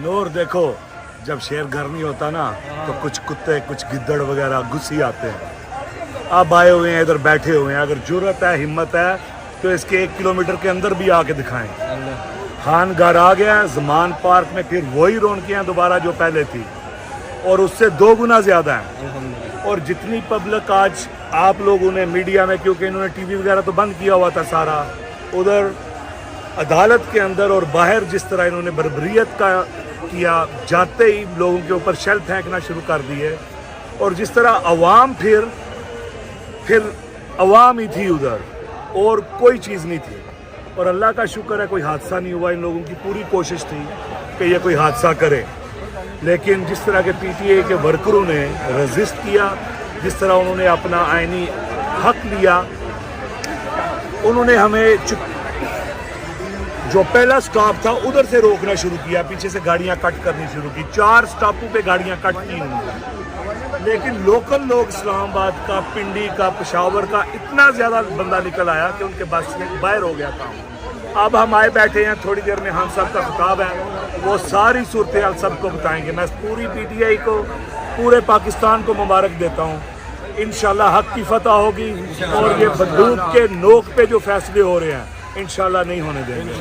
नूर देखो, जब शेर घर नहीं होता ना तो कुछ कुत्ते कुछ गिद्दड़ वगैरह घुस ही आते हैं। आप आए हुए हैं इधर बैठे हुए हैं, अगर जरूरत है हिम्मत है तो इसके 1 किलोमीटर के अंदर भी आके दिखाएं। खानगार आ गया है, ज़मान पार्क में फिर वही रौनकें हैं दोबारा जो पहले थी और उससे 2 गुना ज़्यादा है। और जितनी पब्लिक आज आप लोगों ने मीडिया में, क्योंकि इन्होंने टीवी वगैरह तो बंद किया हुआ था सारा, उधर अदालत के अंदर और बाहर जिस तरह इन्होंने बर्बरियत का किया, जाते ही लोगों के ऊपर शेल फेंकना शुरू कर दिए और जिस तरह अवाम फिर अवाम ही थी उधर और कोई चीज़ नहीं थी। और अल्लाह का शुक्र है कोई हादसा नहीं हुआ। इन लोगों की पूरी कोशिश थी कि ये कोई हादसा करे, लेकिन जिस तरह के पीटीआई के वर्करों ने रेजिस्ट किया, जिस तरह उन्होंने अपना आईनी हक लिया, उन्होंने हमें जो पहला स्टॉप था उधर से रोकना शुरू किया, पीछे से गाड़ियां कट करनी शुरू की। 4 स्टॉपों पे गाड़ियां कट की उन्होंने, लेकिन लोकल लोग इस्लामाबाद का, पिंडी का, पेशावर का इतना ज़्यादा बंदा निकल आया कि उनके बस से बाहर हो गया काम। अब हम आए बैठे हैं, थोड़ी देर में हम सब का खिताब है, वो सारी सूरत हाल सबको बताएंगे। मैं पूरी पीटीआई को, पूरे पाकिस्तान को मुबारक देता हूँ। इंशाल्लाह हक की फतह होगी और ये बंदूक के नोक पे जो फैसले हो रहे हैं इंशाल्लाह नहीं होने देंगे।